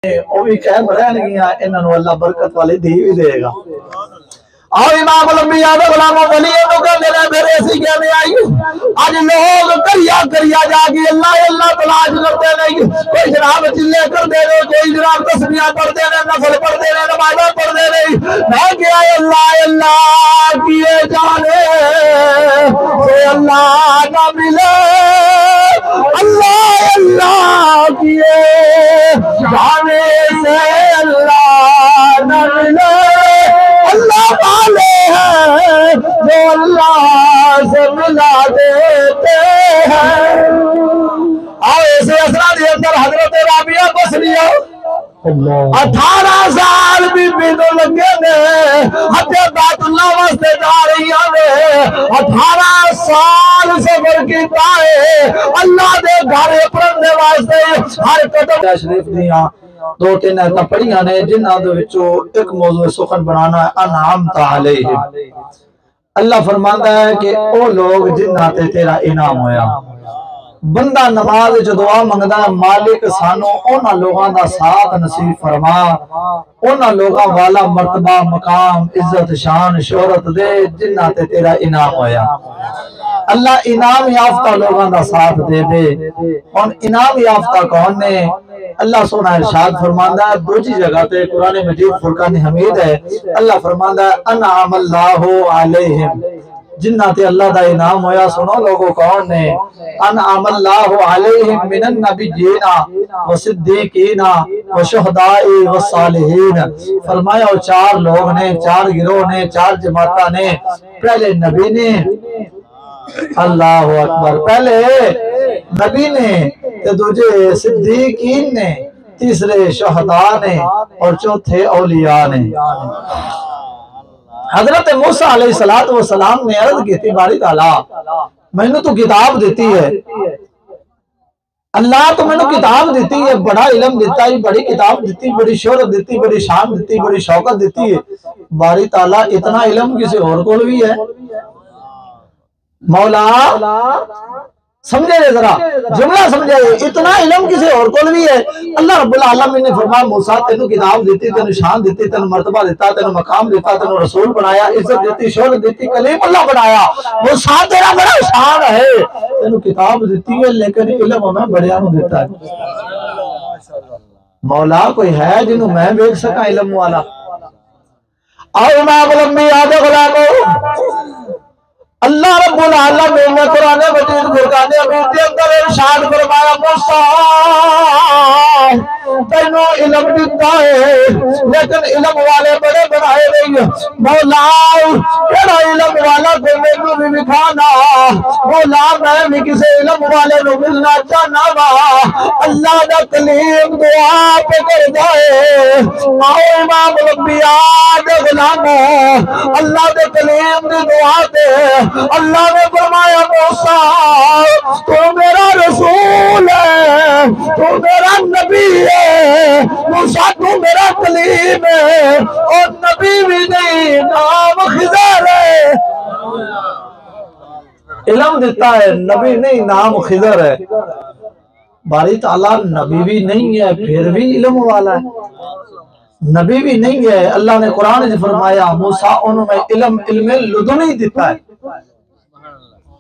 وہ بھی قائم رہن گیا انہاں نو اللہ برکت والی دی بھی دے گا اور امام الانبیاء دے غلاموں ولیوں کو کہندے نے میرے سی کہنے آئی اج لوگ کریا جا کے اللہ اللہ تلاش کرتے نہیں کوئی جناب چلے کرتے نے کوئی جناب تسبیحاں پڑھتے نے نفل پڑھتے نے نمازاں پڑھتے نہیں میں کہ اللہ اللہ کیے جانے سے اللہ نہ ملے اللہ اللہ کیے جانے سے اللہ نہ ملے اللہ والے ہیں جو اللہ سے ملا دیتے ہیں اور ایسے اسرا دے اندر حضرت رابعہ بصریہ 18 سال بھی تو لگے نے حجت بیت اللہ واسطے جا رہی ہیں 18 سال سفر کیتا ہے اللہ دے گھر پڑھنے واسطے ہر قدم تشریف دیاں دو تین ایتاں پڑھیاں نے جنہاں دے وچوں ایک موضوع سخن بنانا ہے انعمت علیہم اللہ فرماندا ہے کہ او لوگ جنہاں تے تیرا انعام ہویا بندہ نماز جو دعا منگدا ہے مالک سانو انہاں لوگاں دا ساتھ نصیب فرما انہاں لوگاں والا مرتبہ مقام عزت شان شہرت دے جنہاں تے تیرا انعام ہویا اللہ انعام یافتہ لوگاں دا ساتھ دے دے اور انعام یافتہ کون نے اللہ سونا ارشاد فرماندا ہے دوسری جگہ تے قرآن مجید فرقان حمید ہے اللہ فرماندا ہے انعام اللہ علیہم جنہ تے اللہ دا انعام ہویا سنو لوگوں کون نے انعام اللہ علیہم من النبیین والصدیقین والشہداء والصالحین فرمایا وہ 4 لوگ نے 4 گروہ نے 4 جماعتاں نے پہلے نبی نے اللہ اکبر پہلے نبی نے تے دوجے صدیقین نے تیسرے شہداء نے اور چوتھے اولیاء نے حضرت موسیٰ علیہ السلام نے عرض کی تھی باری تعالیٰ میں نے تو کتاب دیتی ہے اللہ تو میں نے کتاب دیتی ہے بڑا علم دیتا ہے بڑی کتاب دیتی بڑی شہرت دیتی بڑی شان دیتی بڑی شوکت دیتی ہے باری تعالیٰ اتنا علم کسی اور کو بھی ہے مولا سمجھے ذرا جملہ سمجھے اتنا علم کسی اور کو بھی ہے اللہ رب العالمین نے فرمایا موسیٰ تینو کتاب دیتی تینو شان دیتی تینو مرتبہ دیتا تینو مقام دیتا تینو رسول بنایا عزت دیتی شہرت دیتی کلیم اللہ بنایا موسیٰ تیرا بڑا شان ہے تینو کتاب دیتی ہے لیکن علم ہمیں بڑیاں نو دیتا ہے مولا کوئی ہے جنہوں میں بیک سکا علم والا اور امام الانبیاء دے غلاموں اللہ رب العالمین نے قرآن مجید فرقان حمید کے اندر ارشاد فرمایا موسیٰ تینوں علم دیتا ہے لیکن علم والے بڑے بنائے نہیں مولا کیڑا علم والا تو میں کو بھی دکھانا مولا میں بھی کسی علم والے نو ملنا چاہنا وا اللہ دا کلیم دعا پہ کر جائے آؤ امام الانبیاء دے غلاموں اللہ دے کلیم دی دعا دے اللہ نے فرمایا موسیٰ تو میرا رسول ہے تو میرا نبی ہے موسیٰ تو میرا کلیم ہے اور نبی بھی نہیں نام خضر ہے علم دیتا ہے نبی نہیں نام خضر ہے باری تعالیٰ نبی بھی نہیں ہے پھر بھی علم والا ہے نبی بھی نہیں ہے اللہ نے قرآن سے فرمایا موسیٰ انہوں میں علم لدنی دیتا ہے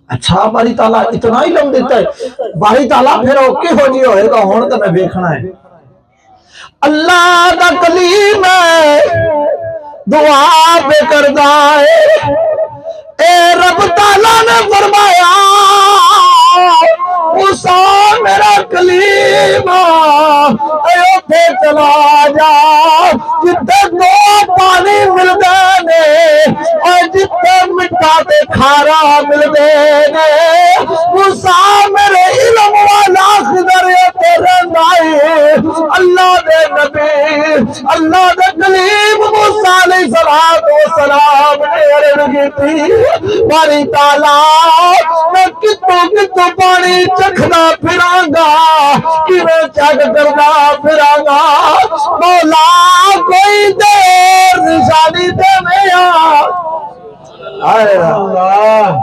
اچھا باری تعالیٰ اتنا علم دیتا ہے باری تعالیٰ پھر اوکے ہو جی ہوئے گا ہونے تو میں دیکھنا ہے اللہ دا کلیم ہے دعا پہ کردہ ہے اے رب تعالیٰ نے فرمایا موسیٰ میرا کلیم اے اوتھے چلا جا جتے 2 پانی مل دینے اور جتے مٹا تے کھارا مل دینے موسیٰ میرے علم والا خضر تیرے نائی اللہ دے نبی اللہ دے کلیم موسیٰ علیہ السلام نے عرض کی تھی باری تعالیٰ میں کتو پانی چکھنا پھرانگا کیویں چک کرنا پھرانگا مولا کوئی دیر نشانی دے میں آئے اللہ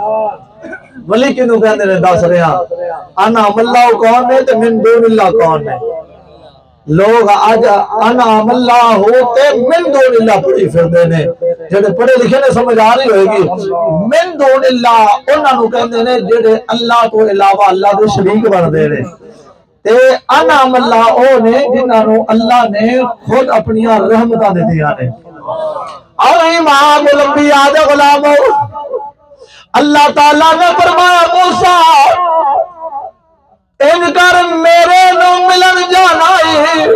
ولی کنو کہنے نے دس رہا انا اللہ کون ہے تو من دون اللہ کون ہے لوگ آج انعام اللہ ہوتے من دون اللہ پڑھی پھر دینے جڑے پڑھے لکھے نے سمجھ آ رہی ہوئے گی من دون اللہ انہاں نو کہندے نے جڑے اللہ تو علاوہ اللہ دے شریک بن دے نے تے انعام اللہ او نے جنہاں نو اللہ نے خود اپنی رحمتاں دتیاں نے اور امام الانبیاء دے غلامو اللہ تعالیٰ نے فرمایا موسیٰ ان کر میرے نو ملن جانا ہے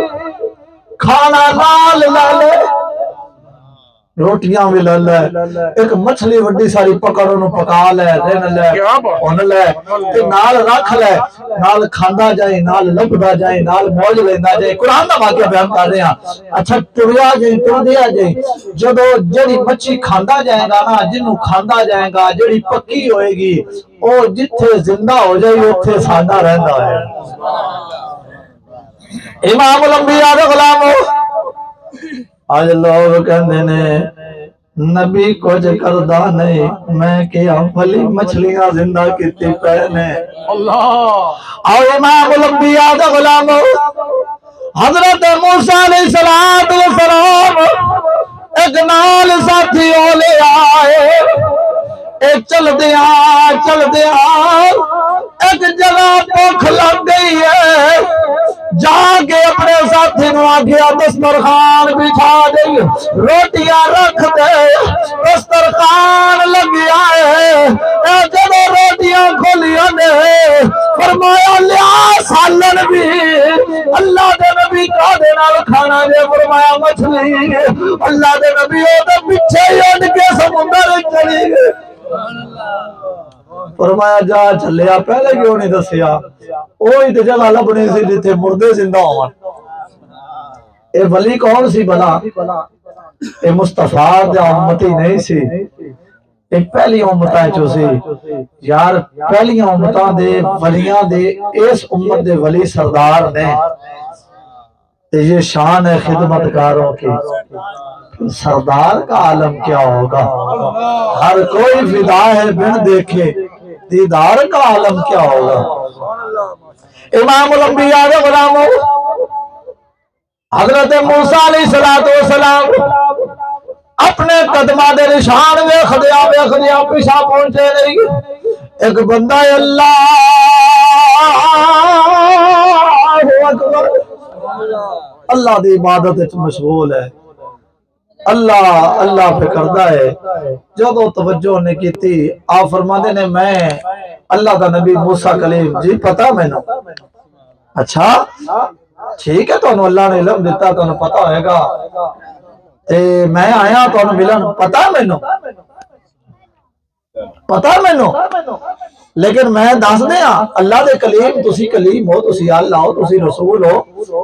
کھانا نال لے روٹیاں بھی لے ایک مچھلی وڈی ساری پکڑ انہوں پکا لے رن لے ان لے نال رکھ لے نال کھاندا جائے نال لبدا جائے نال موج لیندا جائے قرآن دا واقعہ بیان کر رہے ہیں اچھا ٹریا جائے ٹردیا جائے جدو جڑی مچھی کھاندا جائے گا نا جنوں کھاندا جائے گا جڑی پکی ہوئے گی او جتھے زندہ ہو جائے اتھے سادہ رہندا ہے امام الانبیاء دے غلامو آج لوگ کہندے نے نبی کچھ کردہ نہیں میں کیا بھلی مچھلیاں زندہ کیتی پہنے اللہ اور امام الانبیاء دا غلامو حضرت موسیٰ علیہ السلام ایک نال ساتھی لے آئے ایک چل دیا ایک جگہ بھوک لگ گئی ہے جا کے اپنے ساتھی نو آگیا دسترخوان بچھا دے روٹیاں رکھ دے دسترخوان لگی آئے جب روٹیاں کھولیاں نے فرمایا لیا سالن بھی اللہ دے نبی کا دے نال کھانا دے فرمایا مچھلی اللہ دے نبی او دے پیچھے اڑ کے سمندر چلی گئے فرمایا جا چلیا پہلے کیوں نہیں دسیا اوہی تے جگہ لبنی سی جتھے مردے زندہ ہون اے ولی کون سی بلا اے مصطفیٰ دے امتی نہیں سی اے پہلی امتاں چو سی یار پہلی امتاں دے ولیاں دے اس امت دے ولی سردار نے یہ شان ہے خدمتکاروں کی سردار کا عالم کیا ہوگا ہر کوئی فدا ہے بن دیکھے دیدار کا عالم کیا ہوگا امام الانبیاء دے غلامو حضرت موسیٰ علیہ السلام اپنے قدمہ دے نشان ویکھ دیا پیچھے پہنچے نہیں ایک بندہ اللہ اکبر اللہ دی عبادت مشغول ہے اللہ پہ کردہ ہے جب وہ توجہ نے کی تھی آپ فرمانے نے میں اللہ دا نبی موسیٰ کلیم جی پتا میں نو اچھا ٹھیک ہے تو انہوں اللہ نے علم دیتا تو انہوں پتا ہوئے گا میں آیا تو انہوں ملن پتا میں نو لیکن میں دس دیا اللہ دے کلیم تسی کلیم ہو تسی اللہ ہو تسی رسول ہو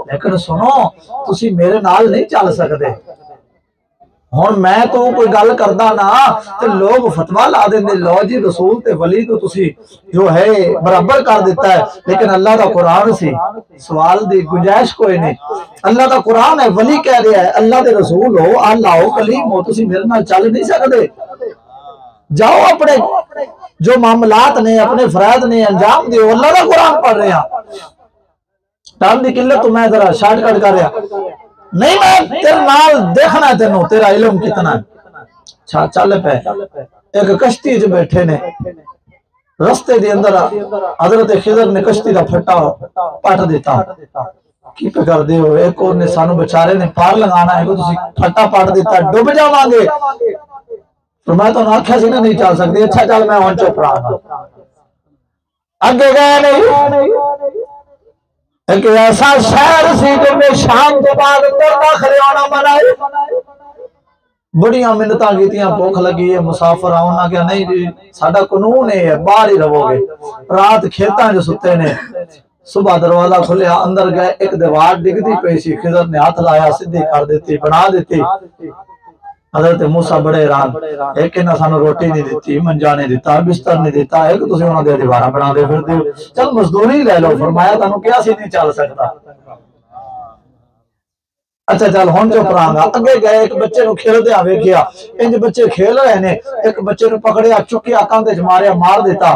لیکن سنو تسی میرے نال نہیں چل سکتے ہون میں تو کوئی گل کردہ نا تو لوگ فتوہ لا دیں دے لو جی رسول تے ولی تو تسی جو ہے برابر کر دیتا ہے لیکن اللہ دا قرآن سی سوال دی گنجائش کوئی نہیں اللہ دا قرآن ہے ولی کہہ رہا ہے اللہ دے رسول ہو اللہ ہو کلیم ہو تسی میرے نال چل نہیں سکتے جاؤ اپنے جو معاملات نے اپنے فرائض نے انجام دیو اللہ دا قرآن پڑھ رہے ہیں ٹائم دی قلت تو میں ذرا شارٹ کٹ کر رہا نہیں میں تیرے نال دیکھنا ہے تینوں تیرا علم کتنا ہے چل پہ ایک کشتی جو بیٹھے نے رستے دی اندر حضرت خضر نے کشتی دا پھٹا پاٹ دیتا کی پہ کر دے ہو ایک اور نے سانو بچارے نے پار لگانا ہے کہ تسی پھٹا پاٹ دیتا ڈوب جاواں گے تو میں تو آنکھیں سے نہیں چل سکتی اچھا چل میں ہون چپ رہا اگے گئے نہیں ایک ایسا شہر سی جو میں شام تو بعد اندر داخل آنا منائے بڑیاں منتاں گیتیاں بھوک لگی ہے مسافر آنا کیا نہیں جی ساڈا قانون ہے باہر ہی رہو گے رات کھیتاں جو ستے نے صبح دروازہ کھلیا اندر گئے ایک دیوار ڈگتی پئی سی خضر نے ہاتھ لایا سیدھی کر دیتی بنا دیتی حضرت موسیٰ بڑے ایران ایک انہاں سانو روٹی نہیں دیتی منجا نہیں دیتا بستر نہیں دیتا ایک تسی انہاں دے دیوارہ بنا دے پھر دیو چل مزدوری لے لو فرمایا تانو کیا سی نہیں چل سکتا اچھا چل ہون جو پرانگا اگے گئے ایک بچے نو کھیل دیا ویکھیا انج بچے کھیل رہے نے ایک بچے نو پکڑیا چکیا کاندے چ ماریا مار دیتا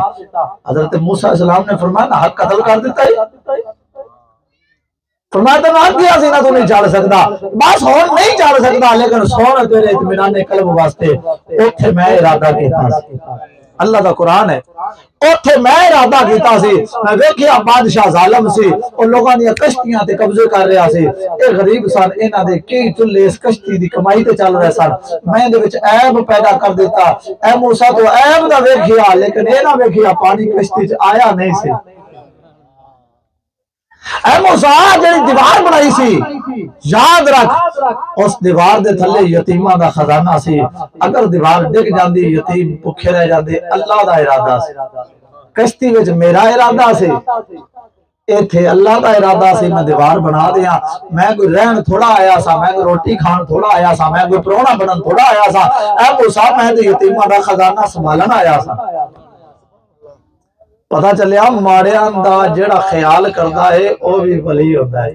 حضرت موسیٰ السلام نے فرمایا نہ حق قتل کر دیتا ہے فرمایا تو نہ کیا سی نہ تو نہیں چل سکتا بس ہون نہیں چل سکتا لیکن سونا تیرے اطمینان قلب واسطے اوتھے میں ارادہ کیتا سی اللہ دا قرآن ہے اوتھے میں ارادہ کیتا سی میں ویکھیا بادشاہ ظالم سی او لوگاں دی کشتیاں تے قبضے کر رہا سی اے غریب سن انہاں دے کئی چلے اس کشتی دی کمائی تے چل رہے سن میں دے وچ عیب پیدا کر دیتا اے موسیٰ تو عیب دا ویکھیا لیکن اے نہ ویکھیا پانی کشتی چ آیا نہیں سی اے موسیٰ جڑی دیوار بنائی سی یاد رکھ اس دیوار دے تھلے یتیماں دا خزانہ سی اگر دیوار ڈگ جاندی یتیم بھکھے رہ جاندے اللہ دا ارادہ سی کشتی وچ میرا ارادہ سی ایتھے اللہ دا ارادہ سی میں دیوار بنا دیا میں کوئی رہن تھوڑا آیا سا میں کوئی روٹی کھان تھوڑا آیا سا میں کوئی پرونا بنن تھوڑا آیا سا اے موسیٰ میں دے یتیماں دا خزانہ سنبھالن آیا سا پتہ چلیا مارے دا جڑا خیال کردا ہے او بھی ولی ہوندا ہے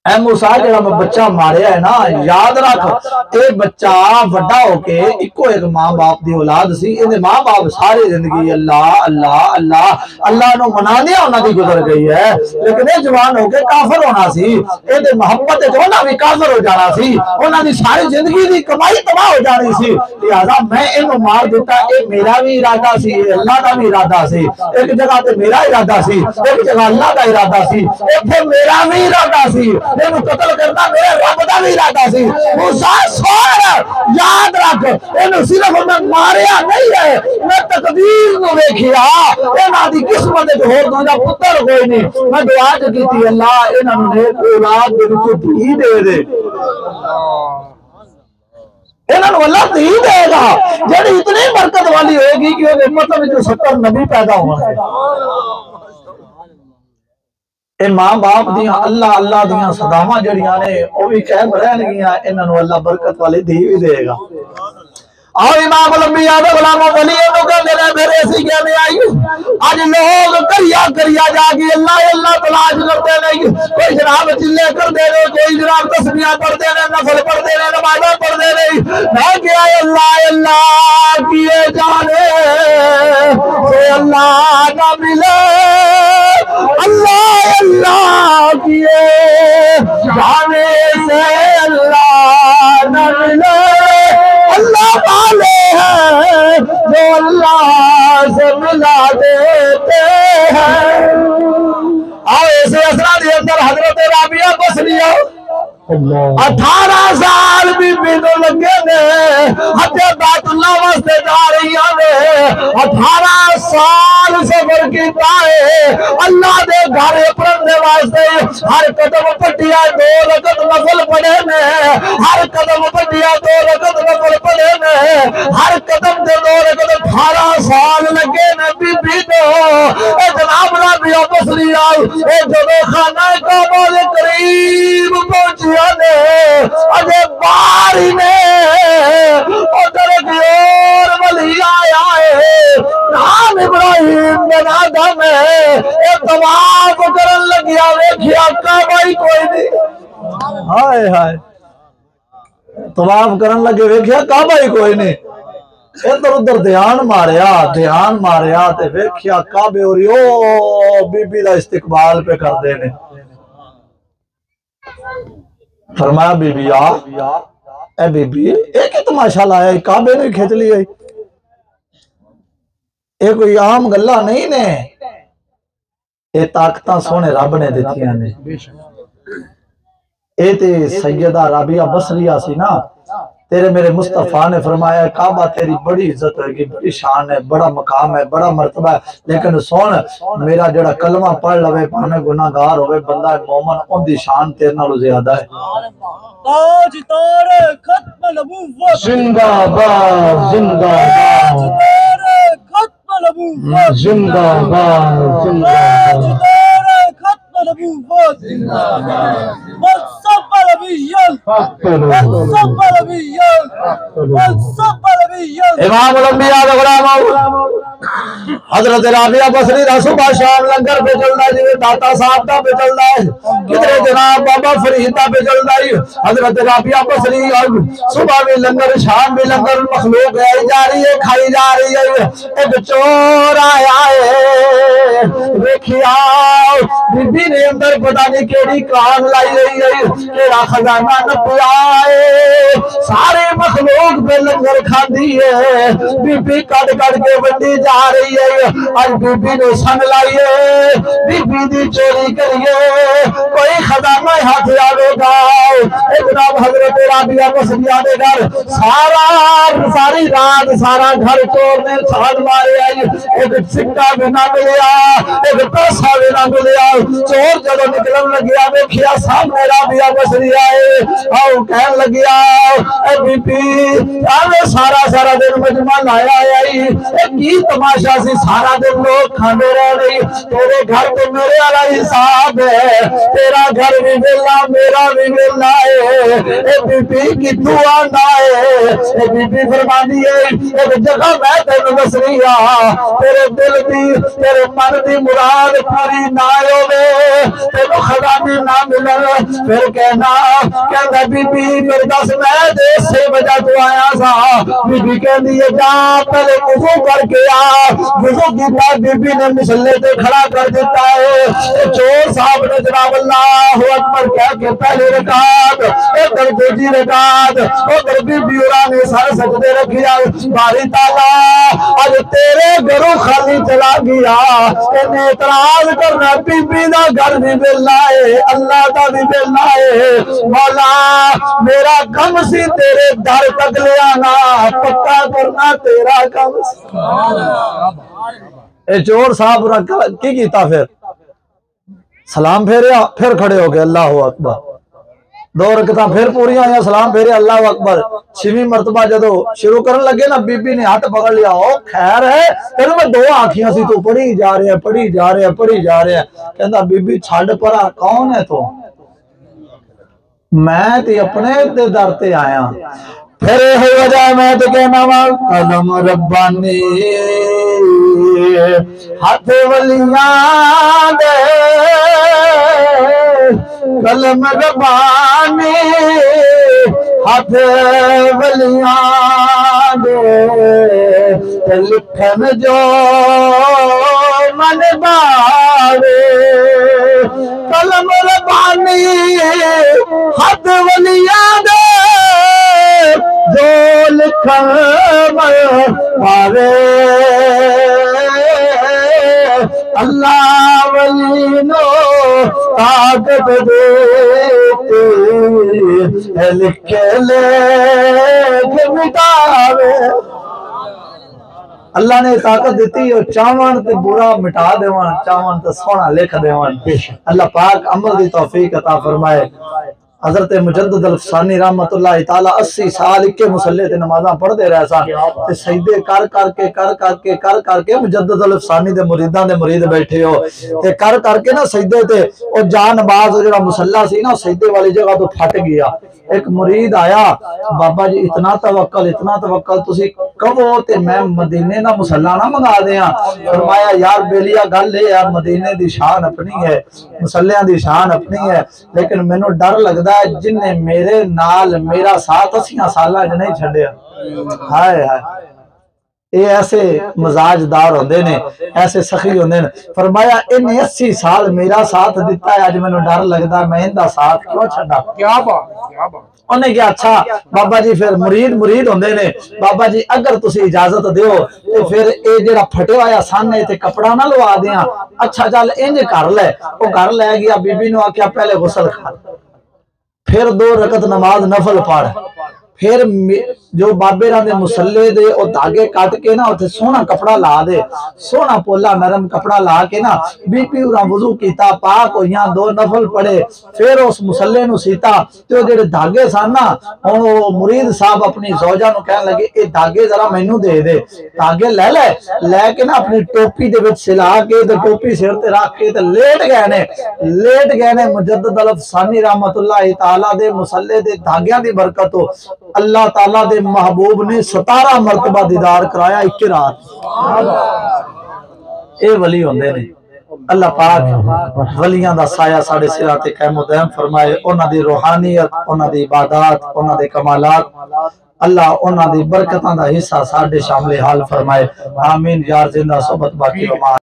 اے موسیٰ جڑا میں بچہ ماریا ہے نا یاد رکھ اے بچہ وڈا ہو کے اکو ایک ماں باپ دی اولاد سی اے ماں باپ ساری زندگی اللہ اللہ اللہ اللہ نو منانیا انہاں دی گزر گئی ہے لیکن اے جوان ہو کے کافر ہونا سی اے دے محبت جو نہ بھی کافر ہو جانا سی انہاں دی ساری زندگی دی کمائی تباہ ہو جانی سی لہذا میں اینو مار دیتا اے میرا بھی ارادہ سی اے اللہ دا بھی ارادہ سی ایک جگہ تے میرا ارادہ سی ایک جگہ اللہ دا ارادہ سی ایتھے میرا بھی ارادہ سی میں قتل کرنا میرے رب دا بھی ارادہ سی موسیٰ سوڑ یاد رکھ انہوں صرف میں ماریا نہیں ہے میں تقدیر نو ویکھیا انہاں دی قسمت جو ہو دوجا پتر کوئی نہیں میں دعا جو کی تھی اللہ انہوں نے اولاد دے وچوں دھی دے دے انہوں اللہ دھی دے گا جڑی اتنی برکت والی ہوئے گی کہ وہ امت میں جو 70 نبی پیدا ہوا ہے اے ماں باپ دیاں اللہ اللہ دیاں صداواں جڑیاں نے او بھی قائم رہن گیاں انہاں نو اللہ برکت والی دی بھی دے گا اور امام الانبیاء دے غلام ولی نو کہندے نے میرے سی کہنے آئی اج لوگ کریا جا کے اللہ اللہ تلاش کرتے نہیں کوئی جناب چلے کرتے نے کوئی جناب تسبیحاں پڑھتے نے نفل پڑھتے نے نمازاں پڑھتے نہیں میں کہ اللہ اللہ کیے جانے سے اللہ نہ ملے اللہ اللہ کیے جانے سے اللہ نہ ملے اللہ والے ہیں جو اللہ سے ملا دیتے ہیں آؤ ایسے اسرا دی اندر حضرت رابعہ بصریہ 18 سال بھی نو لگے نے حجے بیت اللہ واسطے جا رہی نے 18 سال سفر کیتا ہے اللہ دے گھر پرندے واسطے ہر قدم پٹیا 2 رکعت نفل پڑھے نے ہر قدم پٹیا 2 رکعت نفل پڑھے نے ہر قدم دے 2 رکعت 18 سال لگے نے بی بی تو اے جناب رابعہ بصریہ اے جدو خانہ کعبہ دے قریب پہنچی اجے باری نے ادھر کی اور ولی آیا ہے نام ابراہیم بن آدم ہے اے طواف کرن لگیا ویکھیا کعبہ ہی کوئی نہیں ہائے ہائے طواف کرن لگے ویکھیا کعبہ ہی کوئی نہیں ادھر ادھر دھیان ماریا تے ویکھیا کعبے اور او بی بی دا استقبال پہ کر دے نے فرمایا بی بی اے بی بی ایک ہی تماشا لایا کعبے نے کھچ لیا اے کوئی عام گلا نہیں نے اے طاقتاں سونے رب نے دیتیاں نے اے تے سیدہ رابعہ بصریہ سی نا تیرے میرے مصطفیٰ نے فرمایا کعبہ تیری بڑی عزت ہے بڑی شان ہے بڑا مقام ہے بڑا مرتبہ ہے لیکن سن میرا جڑا کلمہ پڑھ لوے پانے گناہگار ہوئے بندہ مومن ان دی شان تیرے نالو زیادہ ہے تاج تار ختم نبوت زندہ باد زندہ باد تاج تار ختم نبوت زندہ باد تاج تار ختم نبوت زندہ باد مصطفی نبی وسب نبيا وسب نبيا امام الانبیاء دا غلام حضرت رابعہ بصری دا صبح شام لنگر پہ چلدا ہے جی داتا صاحب دا پہ چلدا ہے کدھر جناب بابا فرید دا پہ چلدا ہے حضرت رابعہ بصری صبح بھی لنگر شام بھی لنگر مخلوق ہے جا رہی ہے کھائی جا رہی ہے ایک چور آیا ہے دیکھیا بی بی نے اندر پتہ نہیں کیڑی کان لائی رہی ہے کیڑا خزانہ نپیا ہے سارے مخلوق پہ لنگر کھاندی ہے بی بی کٹ کٹ کے بندی جا رہی ہے آج بی بی نے سنگ لائی ہے بی بی دی چوری کریے کوئی خزانہ ہاتھ آوے گا جناب حضرت رابعہ بصریہ دے گھر ساری رات سارا گھر چور نے چھاڑ مارے آئی ایک سکہ بھی نہ ملیا ایک پیسہ بھی نہ ملیا چور جدو نکلن لگیا دیکھیا سامنے رابعہ بصریہ آئے آؤ کہن لگیا اے بی بی آوے سارا دن مجمع لایا آئی ایک کی تماشا سی سارا دن لوگ کھانے رہ رہی تیرے گھر تو میرے والا حساب ہے تیرا گھر بھی ملنا میرا بھی ملنا ہے اے بی بی کی تو آنا ہے اے بی بی فرمانی ہے ایک جگہ میں تینو بصریہ تیرے دل دی تیرے من دی مراد پوری نہ ہوے تینو خزانے نہ ملن پھر کہنا بی بی پھر دس میں دیس سے وجہ تو آیا سا بی بی کہنی ہے جا پہلے وضو کر کے آ وضو کی بعد بی بی نے مسلے تے کھڑا کر دیتا ہے چور صاحب نے جناب اللہ اکبر کہہ کے پہلے رکعت ادھر دوسری رکعت ادھر بی بی نے سر سجدے رکھیا باری تعالی آج تیرے گھروں خالی چلا گیا انہیں اعتراض کرنا بی بی دا گھر بھی ملنا ہے اللہ دا بھی ملنا ہے مولا میرا کم سی تیرے در تک لے آنا پکا کرنا تیرا کم سی اے چور صاحب کی کیتا پھر سلام پھیریا پھر کھڑے ہو گئے اللہ اکبر دو رکعتاں پھر پوری آیا سلام پھیرے اللہ اکبر چھویں مرتبہ جدو شروع کرن لگے نا بی بی نے ہاتھ پکڑ لیا او خیر ہے تینوں میں دو آنکھیاں سی تو پڑھی جا رہے ہیں کہندا بی بی چھڈ پرا کون ہے تو میں تے اپنے تے در تے آیا پھر ہے وجہ میں تے کہنا وا قلم ربانی ہاتھ ولیاں دے قلم ربانی ہاتھ ولیاں دے لکھن جو من باوے قلم ربانی ہاتھ ولیاں دے جو لکھن من باوے اللہ ولی نو طاقت دیتے لکھے لکھ مٹاوے اللہ نے طاقت دیتی اور چاون تے برا مٹا دیوان چاون تے سونا لکھ دیوان اللہ پاک عمل دی توفیق عطا فرمائے حضرت مجدد الفسانی رحمت اللہ تعالی 80 سال اکے مسلح تے نمازاں پڑھ دے رہا سا تے سجدے کر کے مجدد الفسانی دے مریداں دے مرید بیٹھے ہو تے کر کے نا سجدے تے او جان باز جڑا مسلح سی نا سجدے والی جگہ تو پھٹ گیا ایک مرید آیا بابا جی اتنا توکل تسی کہو تے میں مدینے نا مسلح نہ منگا دیاں فرمایا یار بیلیا گل ہے یار مدینے دی شان اپنی ہے مسلحاں دی شان اپنی ہے لیکن مینوں ڈر لگدا جن نے میرے نال میرا ساتھ 80 سالاں جو نہیں چھڈیا ہائے اے ایسے مزاج دار ہوندے نے ایسے سخی ہوندے نے فرمایا ان 80 سال میرا ساتھ دیتا ہے اج مینوں ڈر لگدا میں ان دا ساتھ کیوں چھڈا کیا بات انہیں کہا اچھا بابا جی پھر مرید ہوندے نے بابا جی اگر تسی اجازت دیو تے پھر اے جڑا پھٹے ہویا سانے تے کپڑا نہ لوا دیاں اچھا چل انج کر لے او گھر لے گیا بی بی نو آکھیا پہلے غسل کر پھر 2 رکعت نماز نفل پڑھ پھر جو بابے راں دے مسلے دے او دھاگے کٹ کے نا اتھے سونا کپڑا لا دے، سونا پولا نرم کپڑا لا کے نا بی پی اوراں وضو کیتا، پاک ہویاں، 2 نفل پڑے، پھر اس مسلے نو سیتا تے او جڑے دھاگے سن نا ہن او مرید صاحب اپنی زوجہ نو کہن لگے اے دھاگے ذرا مینوں دے دے، دھاگے لے کے نا اپنی ٹوپی دے وچ سلا کے تے ٹوپی سر تے رکھ کے تے لیٹ گئے نے مجدد الافسانی رحمت اللہ تعالی دے مسلے دے دھاگیاں دی برکت ہو اللہ تعالی دے محبوب نے 17 مرتبہ دیدار کرایا ایک رات۔ اے ولی ہوندے نے اللہ پاک ولیاں دا سایہ ساڑے سراں تے قائم و دائم فرمائے، انہاں دی روحانیت، انہاں دی عبادات، انہاں دے کمالات اللہ انہاں دی برکتاں دا حصہ ساڈے شامل حال فرمائے، آمین۔ یار زندہ صحبت باقی